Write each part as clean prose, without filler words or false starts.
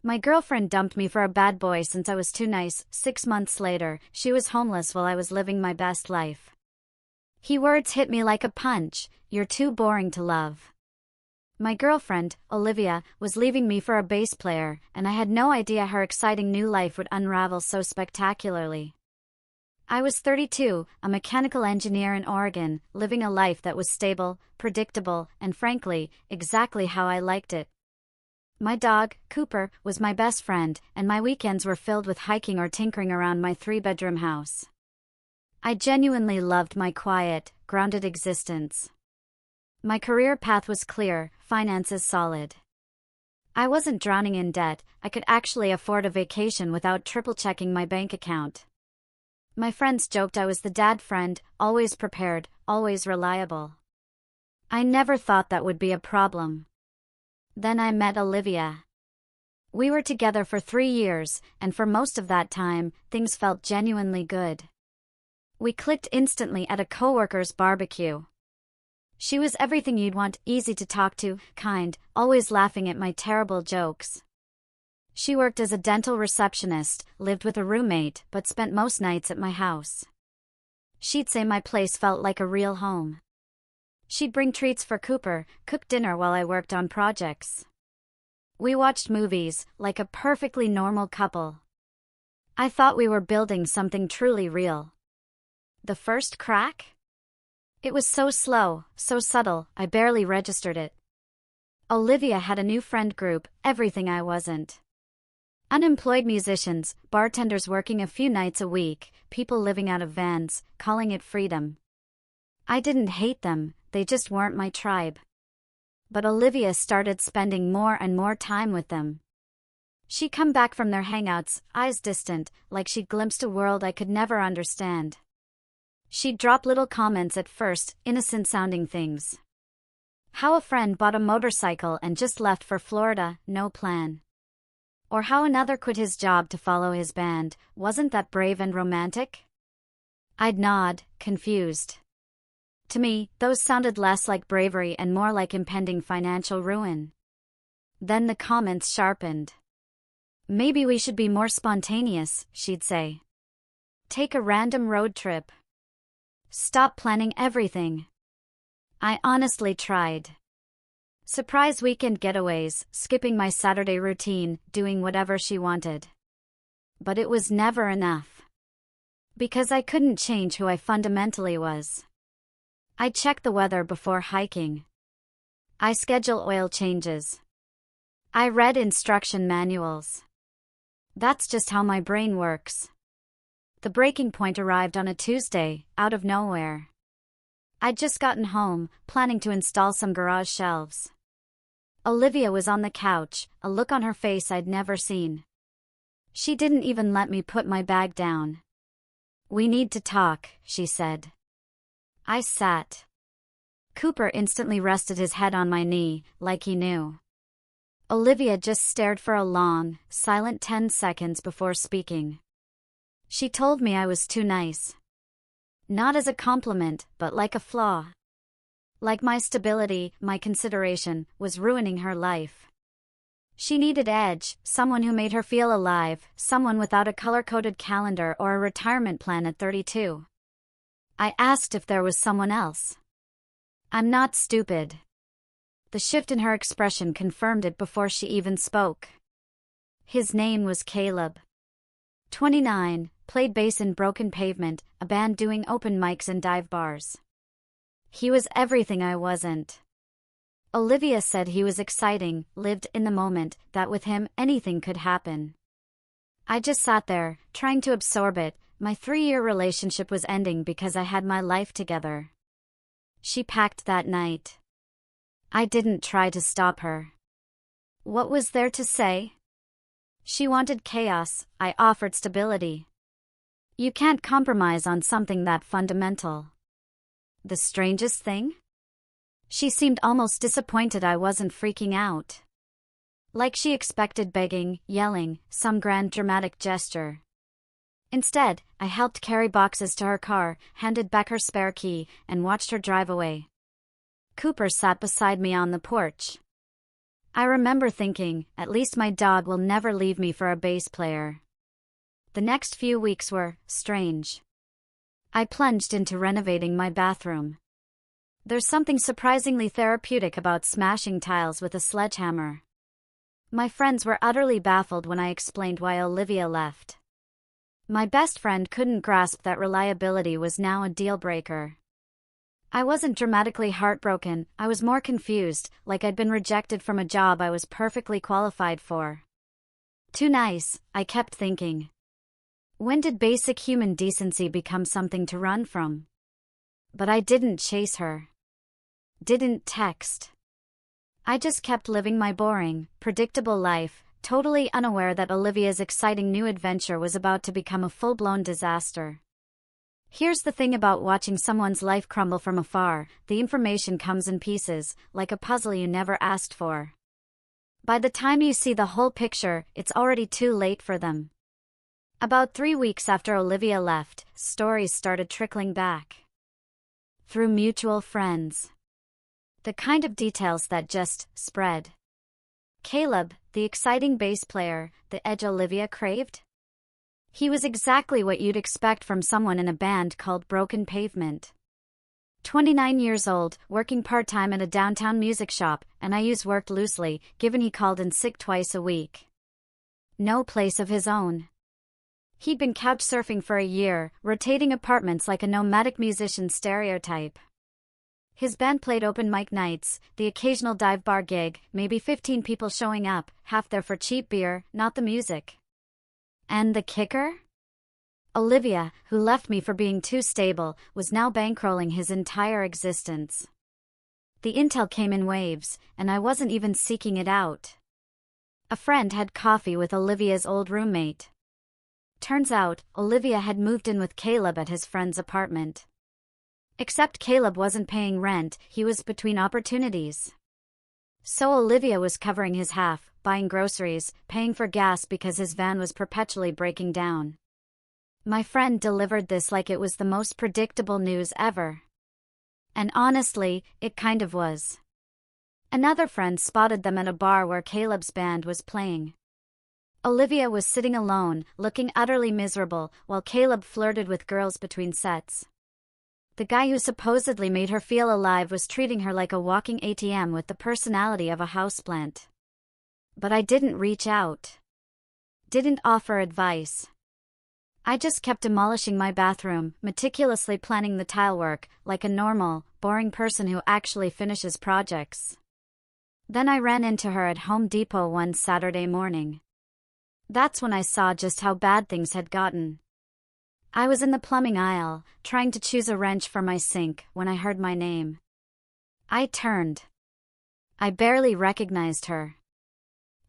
My girlfriend dumped me for a bad boy since I was too nice. 6 months later, she was homeless while I was living my best life. He words hit me like a punch. You're too boring to love. My girlfriend, Olivia, was leaving me for a bass player, and I had no idea her exciting new life would unravel so spectacularly. I was 32, a mechanical engineer in Oregon, living a life that was stable, predictable, and frankly, exactly how I liked it. My dog, Cooper, was my best friend, and my weekends were filled with hiking or tinkering around my 3-bedroom house. I genuinely loved my quiet, grounded existence. My career path was clear, finances solid. I wasn't drowning in debt. I could actually afford a vacation without triple-checking my bank account. My friends joked I was the dad friend, always prepared, always reliable. I never thought that would be a problem. Then I met Olivia. We were together for 3 years, and for most of that time, things felt genuinely good. We clicked instantly at a coworker's barbecue. She was everything you'd want, easy to talk to, kind, always laughing at my terrible jokes. She worked as a dental receptionist, lived with a roommate, but spent most nights at my house. She'd say my place felt like a real home. She'd bring treats for Cooper, cook dinner while I worked on projects. We watched movies, like a perfectly normal couple. I thought we were building something truly real. The first crack? It was so slow, so subtle, I barely registered it. Olivia had a new friend group, everything I wasn't. Unemployed musicians, bartenders working a few nights a week, people living out of vans, calling it freedom. I didn't hate them, they just weren't my tribe. But Olivia started spending more and more time with them. She'd come back from their hangouts, eyes distant, like she'd glimpsed a world I could never understand. She'd drop little comments at first, innocent-sounding things. How a friend bought a motorcycle and just left for Florida, no plan. Or how another quit his job to follow his band, wasn't that brave and romantic? I'd nod, confused. To me, those sounded less like bravery and more like impending financial ruin. Then the comments sharpened. Maybe we should be more spontaneous, she'd say. Take a random road trip. Stop planning everything. I honestly tried. Surprise weekend getaways, skipping my Saturday routine, doing whatever she wanted. But it was never enough. Because I couldn't change who I fundamentally was. I check the weather before hiking. I schedule oil changes. I read instruction manuals. That's just how my brain works. The breaking point arrived on a Tuesday, out of nowhere. I'd just gotten home, planning to install some garage shelves. Olivia was on the couch, a look on her face I'd never seen. She didn't even let me put my bag down. We need to talk, she said. I sat. Cooper instantly rested his head on my knee, like he knew. Olivia just stared for a long, silent 10 seconds before speaking. She told me I was too nice. Not as a compliment, but like a flaw. Like my stability, my consideration, was ruining her life. She needed edge, someone who made her feel alive, someone without a color-coded calendar or a retirement plan at 32. I asked if there was someone else. I'm not stupid. The shift in her expression confirmed it before she even spoke. His name was Caleb. 29, played bass in Broken Pavement, a band doing open mics and dive bars. He was everything I wasn't. Olivia said he was exciting, lived in the moment, that with him, anything could happen. I just sat there, trying to absorb it. My 3-year relationship was ending because I had my life together. She packed that night. I didn't try to stop her. What was there to say? She wanted chaos, I offered stability. You can't compromise on something that fundamental. The strangest thing? She seemed almost disappointed I wasn't freaking out. Like she expected begging, yelling, some grand dramatic gesture. Instead, I helped carry boxes to her car, handed back her spare key, and watched her drive away. Cooper sat beside me on the porch. I remember thinking, at least my dog will never leave me for a bass player. The next few weeks were strange. I plunged into renovating my bathroom. There's something surprisingly therapeutic about smashing tiles with a sledgehammer. My friends were utterly baffled when I explained why Olivia left. My best friend couldn't grasp that reliability was now a deal breaker. I wasn't dramatically heartbroken, I was more confused, like I'd been rejected from a job I was perfectly qualified for. Too nice, I kept thinking. When did basic human decency become something to run from? But I didn't chase her. Didn't text. I just kept living my boring, predictable life, totally unaware that Olivia's exciting new adventure was about to become a full-blown disaster. Here's the thing about watching someone's life crumble from afar, the information comes in pieces, like a puzzle you never asked for. By the time you see the whole picture, it's already too late for them. About 3 weeks after Olivia left, stories started trickling back. Through mutual friends. The kind of details that just spread. Caleb, the exciting bass player, the edge Olivia craved? He was exactly what you'd expect from someone in a band called Broken Pavement. 29 years old, working part-time at a downtown music shop, and I use worked loosely, given he called in sick twice a week. No place of his own. He'd been couch surfing for a year, rotating apartments like a nomadic musician stereotype. His band played open mic nights, the occasional dive bar gig, maybe 15 people showing up, half there for cheap beer, not the music. And the kicker? Olivia, who left me for being too stable, was now bankrolling his entire existence. The intel came in waves, and I wasn't even seeking it out. A friend had coffee with Olivia's old roommate. Turns out, Olivia had moved in with Caleb at his friend's apartment. Except Caleb wasn't paying rent, he was between opportunities. So Olivia was covering his half, buying groceries, paying for gas because his van was perpetually breaking down. My friend delivered this like it was the most predictable news ever. And honestly, it kind of was. Another friend spotted them at a bar where Caleb's band was playing. Olivia was sitting alone, looking utterly miserable, while Caleb flirted with girls between sets. The guy who supposedly made her feel alive was treating her like a walking ATM with the personality of a houseplant. But I didn't reach out. Didn't offer advice. I just kept demolishing my bathroom, meticulously planning the tile work, like a normal, boring person who actually finishes projects. Then I ran into her at Home Depot one Saturday morning. That's when I saw just how bad things had gotten. I was in the plumbing aisle, trying to choose a wrench for my sink, when I heard my name. I turned. I barely recognized her.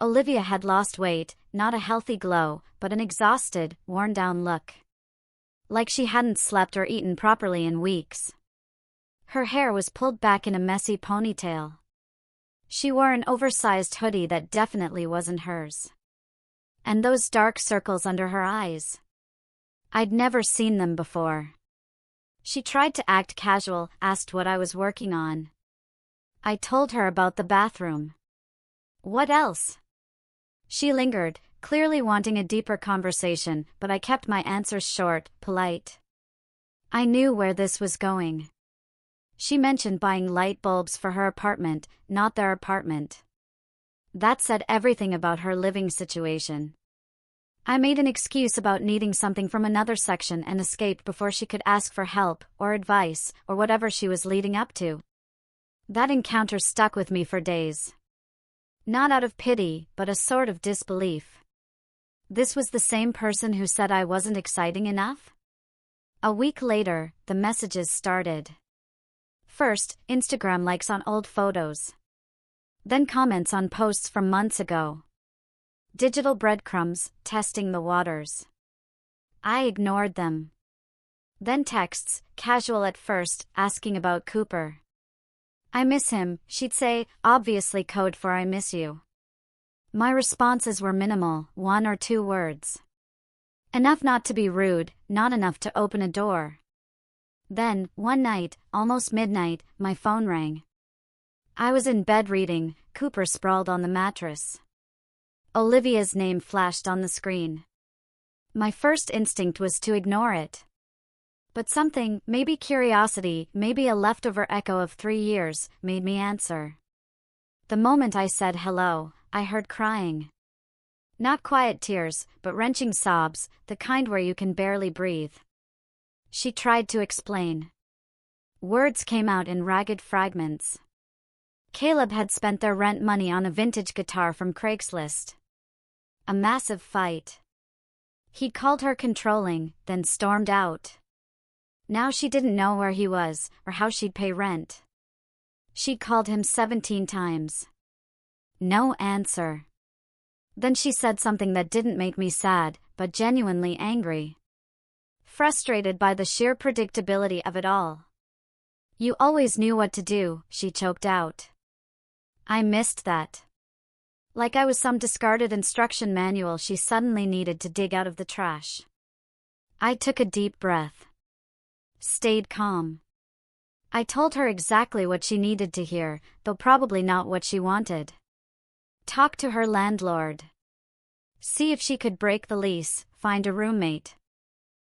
Olivia had lost weight, not a healthy glow, but an exhausted, worn-down look. Like she hadn't slept or eaten properly in weeks. Her hair was pulled back in a messy ponytail. She wore an oversized hoodie that definitely wasn't hers. And those dark circles under her eyes. I'd never seen them before. She tried to act casual, asked what I was working on. I told her about the bathroom. What else? She lingered, clearly wanting a deeper conversation, but I kept my answers short, polite. I knew where this was going. She mentioned buying light bulbs for her apartment, not their apartment. That said everything about her living situation. I made an excuse about needing something from another section and escaped before she could ask for help, or advice, or whatever she was leading up to. That encounter stuck with me for days. Not out of pity, but a sort of disbelief. This was the same person who said I wasn't exciting enough? A week later, the messages started. First, Instagram likes on old photos. Then comments on posts from months ago. Digital breadcrumbs, testing the waters. I ignored them. Then texts, casual at first, asking about Cooper. I miss him, she'd say, obviously code for I miss you. My responses were minimal, 1 or 2 words. Enough not to be rude, not enough to open a door. Then, one night, almost midnight, my phone rang. I was in bed reading, Cooper sprawled on the mattress. Olivia's name flashed on the screen. My first instinct was to ignore it. But something, maybe curiosity, maybe a leftover echo of 3 years, made me answer. The moment I said hello, I heard crying. Not quiet tears, but wrenching sobs, the kind where you can barely breathe. She tried to explain. Words came out in ragged fragments. Caleb had spent their rent money on a vintage guitar from Craigslist. A massive fight. He'd called her controlling, then stormed out. Now she didn't know where he was, or how she'd pay rent. She'd called him 17 times. No answer. Then she said something that didn't make me sad, but genuinely angry. Frustrated by the sheer predictability of it all. You always knew what to do, she choked out. I missed that. Like I was some discarded instruction manual she suddenly needed to dig out of the trash. I took a deep breath. Stayed calm. I told her exactly what she needed to hear, though probably not what she wanted. Talk to her landlord. See if she could break the lease, find a roommate.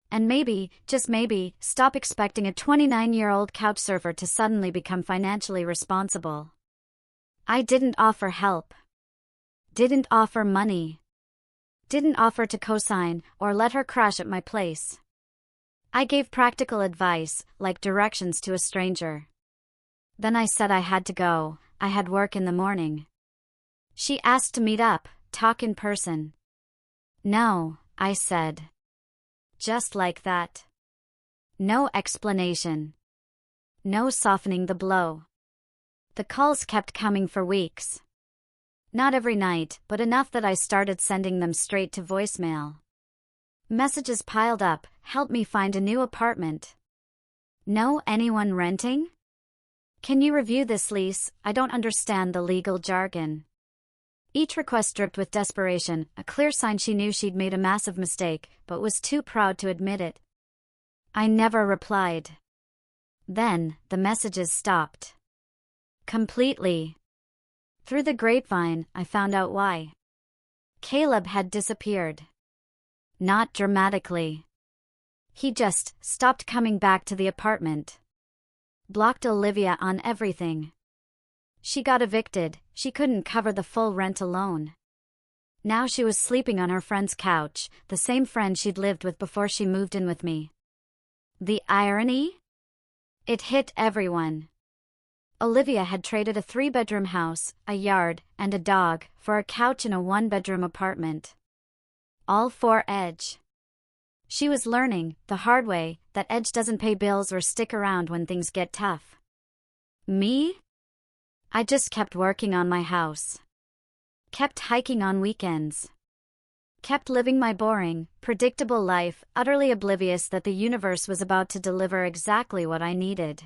And maybe, just maybe, stop expecting a 29-year-old couchsurfer to suddenly become financially responsible. I didn't offer help. Didn't offer money. Didn't offer to co-sign or let her crash at my place. I gave practical advice, like directions to a stranger. Then I said I had to go, I had work in the morning. She asked to meet up, talk in person. No, I said. Just like that. No explanation. No softening the blow. The calls kept coming for weeks. Not every night, but enough that I started sending them straight to voicemail. Messages piled up, help me find a new apartment. Know anyone renting? Can you review this lease? I don't understand the legal jargon. Each request dripped with desperation, a clear sign she knew she'd made a massive mistake, but was too proud to admit it. I never replied. Then, the messages stopped. Completely. Through the grapevine, I found out why. Caleb had disappeared. Not dramatically. He just stopped coming back to the apartment. Blocked Olivia on everything. She got evicted, she couldn't cover the full rent alone. Now she was sleeping on her friend's couch, the same friend she'd lived with before she moved in with me. The irony? It hit everyone. Olivia had traded a 3-bedroom house, a yard, and a dog, for a couch in a 1-bedroom apartment. All for Edge. She was learning, the hard way, that Edge doesn't pay bills or stick around when things get tough. Me? I just kept working on my house. Kept hiking on weekends. Kept living my boring, predictable life, utterly oblivious that the universe was about to deliver exactly what I needed.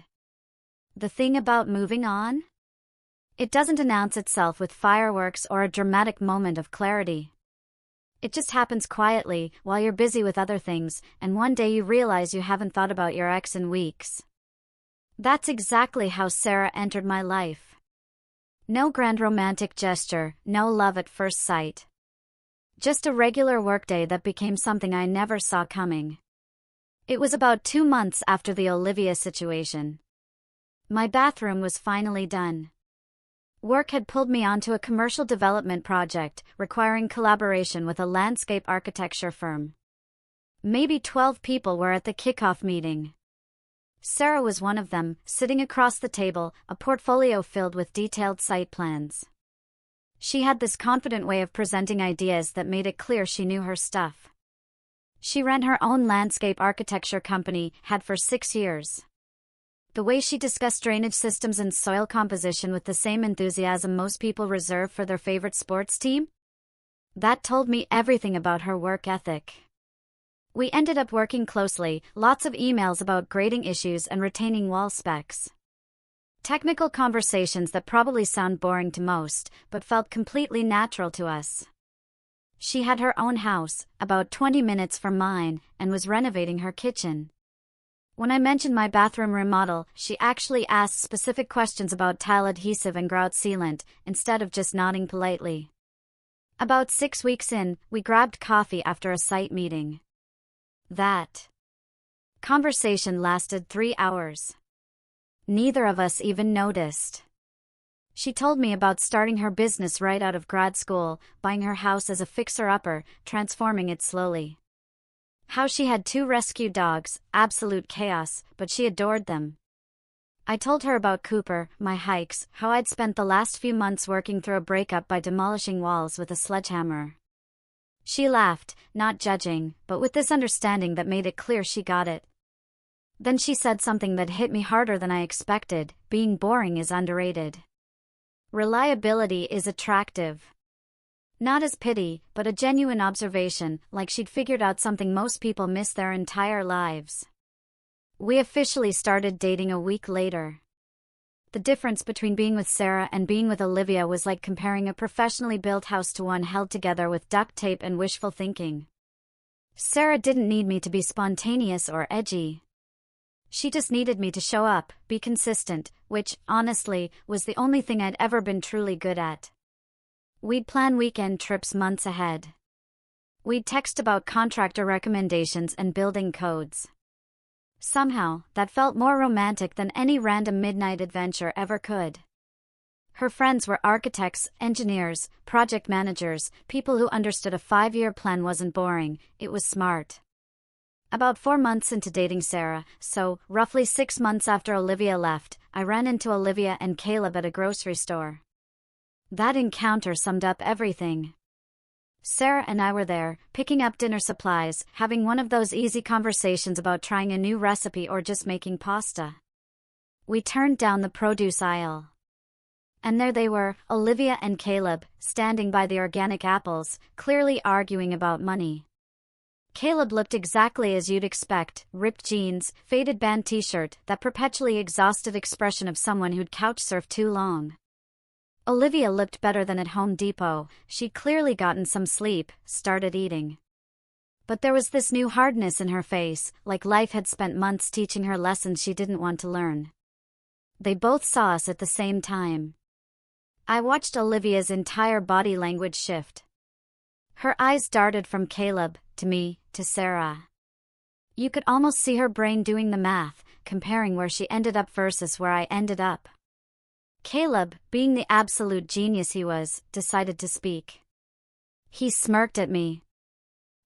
The thing about moving on? It doesn't announce itself with fireworks or a dramatic moment of clarity. It just happens quietly, while you're busy with other things, and one day you realize you haven't thought about your ex in weeks. That's exactly how Sarah entered my life. No grand romantic gesture, no love at first sight. Just a regular workday that became something I never saw coming. It was about 2 months after the Olivia situation. My bathroom was finally done. Work had pulled me onto a commercial development project, requiring collaboration with a landscape architecture firm. Maybe 12 people were at the kickoff meeting. Sarah was one of them, sitting across the table, a portfolio filled with detailed site plans. She had this confident way of presenting ideas that made it clear she knew her stuff. She ran her own landscape architecture company, had for 6 years. The way she discussed drainage systems and soil composition with the same enthusiasm most people reserve for their favorite sports team? That told me everything about her work ethic. We ended up working closely, lots of emails about grading issues and retaining wall specs. Technical conversations that probably sound boring to most, but felt completely natural to us. She had her own house, about 20 minutes from mine, and was renovating her kitchen. When I mentioned my bathroom remodel, she actually asked specific questions about tile adhesive and grout sealant, instead of just nodding politely. About 6 weeks in, we grabbed coffee after a site meeting. That conversation lasted 3 hours. Neither of us even noticed. She told me about starting her business right out of grad school, buying her house as a fixer-upper, transforming it slowly. How she had 2 rescue dogs, absolute chaos, but she adored them. I told her about Cooper, my hikes, how I'd spent the last few months working through a breakup by demolishing walls with a sledgehammer. She laughed, not judging, but with this understanding that made it clear she got it. Then she said something that hit me harder than I expected: being boring is underrated. Reliability is attractive. Not as pity, but a genuine observation, like she'd figured out something most people miss their entire lives. We officially started dating a week later. The difference between being with Sarah and being with Olivia was like comparing a professionally built house to one held together with duct tape and wishful thinking. Sarah didn't need me to be spontaneous or edgy. She just needed me to show up, be consistent, which, honestly, was the only thing I'd ever been truly good at. We'd plan weekend trips months ahead. We'd text about contractor recommendations and building codes. Somehow, that felt more romantic than any random midnight adventure ever could. Her friends were architects, engineers, project managers, people who understood a 5-year plan wasn't boring, it was smart. About 4 months into dating Sarah, so roughly 6 months after Olivia left, I ran into Olivia and Caleb at a grocery store. That encounter summed up everything. Sarah and I were there, picking up dinner supplies, having one of those easy conversations about trying a new recipe or just making pasta. We turned down the produce aisle. And there they were, Olivia and Caleb, standing by the organic apples, clearly arguing about money. Caleb looked exactly as you'd expect: ripped jeans, faded band t-shirt, that perpetually exhausted expression of someone who'd couch-surfed too long. Olivia looked better than at Home Depot. She'd clearly gotten some sleep, started eating. But there was this new hardness in her face, like life had spent months teaching her lessons she didn't want to learn. They both saw us at the same time. I watched Olivia's entire body language shift. Her eyes darted from Caleb, to me, to Sarah. You could almost see her brain doing the math, comparing where she ended up versus where I ended up. Caleb, being the absolute genius he was, decided to speak. He smirked at me.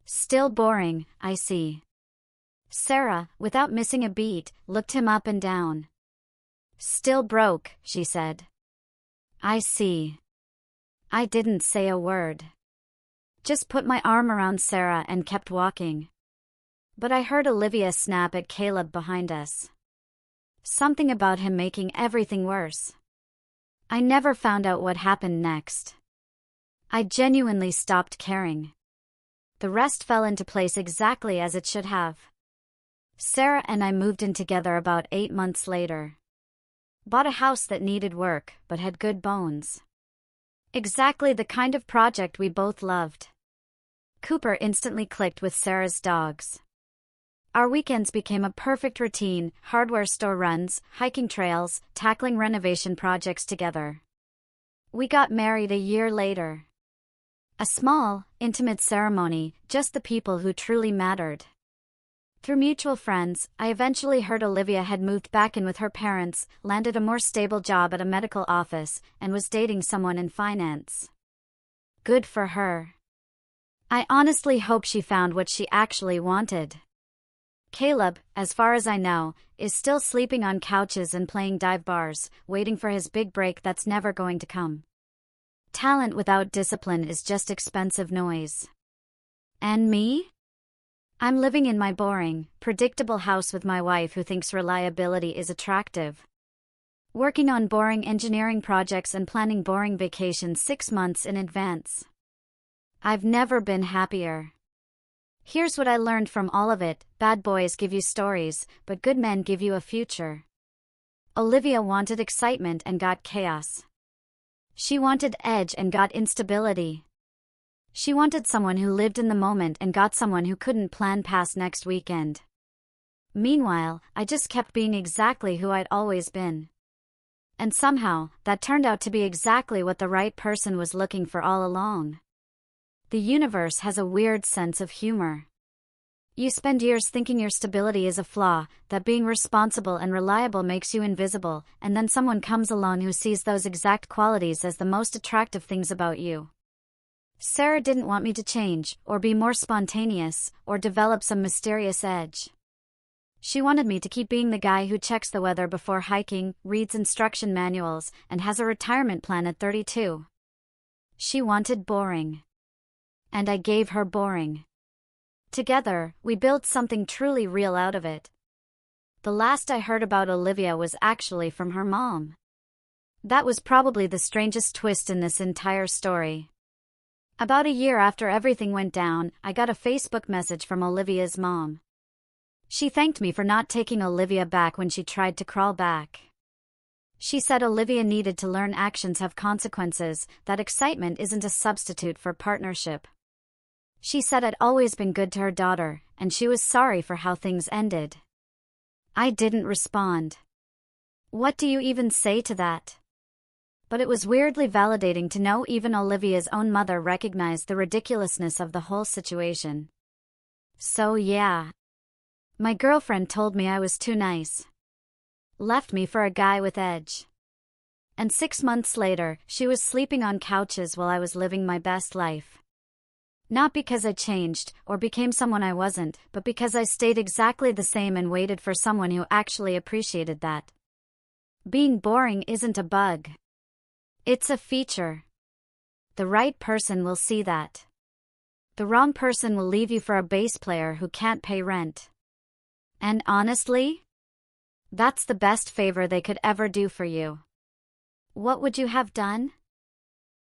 Still boring, I see. Sarah, without missing a beat, looked him up and down. Still broke, she said. I see. I didn't say a word. Just put my arm around Sarah and kept walking. But I heard Olivia snap at Caleb behind us. Something about him making everything worse. I never found out what happened next. I genuinely stopped caring. The rest fell into place exactly as it should have. Sarah and I moved in together about 8 months later. Bought a house that needed work, but had good bones. Exactly the kind of project we both loved. Cooper instantly clicked with Sarah's dogs. Our weekends became a perfect routine: hardware store runs, hiking trails, tackling renovation projects together. We got married a year later. A small, intimate ceremony, just the people who truly mattered. Through mutual friends, I eventually heard Olivia had moved back in with her parents, landed a more stable job at a medical office, and was dating someone in finance. Good for her. I honestly hope she found what she actually wanted. Caleb, as far as I know, is still sleeping on couches and playing dive bars, waiting for his big break that's never going to come. Talent without discipline is just expensive noise. And me? I'm living in my boring, predictable house with my wife who thinks reliability is attractive. Working on boring engineering projects and planning boring vacations 6 months in advance. I've never been happier. Here's what I learned from all of it: bad boys give you stories, but good men give you a future. Olivia wanted excitement and got chaos. She wanted edge and got instability. She wanted someone who lived in the moment and got someone who couldn't plan past next weekend. Meanwhile, I just kept being exactly who I'd always been. And somehow, that turned out to be exactly what the right person was looking for all along. The universe has a weird sense of humor. You spend years thinking your stability is a flaw, that being responsible and reliable makes you invisible, and then someone comes along who sees those exact qualities as the most attractive things about you. Sarah didn't want me to change, or be more spontaneous, or develop some mysterious edge. She wanted me to keep being the guy who checks the weather before hiking, reads instruction manuals, and has a retirement plan at 32. She wanted boring. And I gave her boring. Together, we built something truly real out of it. The last I heard about Olivia was actually from her mom. That was probably the strangest twist in this entire story. About a year after everything went down, I got a Facebook message from Olivia's mom. She thanked me for not taking Olivia back when she tried to crawl back. She said Olivia needed to learn actions have consequences, that excitement isn't a substitute for partnership. She said I'd always been good to her daughter, and she was sorry for how things ended. I didn't respond. What do you even say to that? But it was weirdly validating to know even Olivia's own mother recognized the ridiculousness of the whole situation. So yeah. My girlfriend told me I was too nice. Left me for a guy with edge. And 6 months later, she was sleeping on couches while I was living my best life. Not because I changed, or became someone I wasn't, but because I stayed exactly the same and waited for someone who actually appreciated that. Being boring isn't a bug. It's a feature. The right person will see that. The wrong person will leave you for a bass player who can't pay rent. And honestly, that's the best favor they could ever do for you. What would you have done?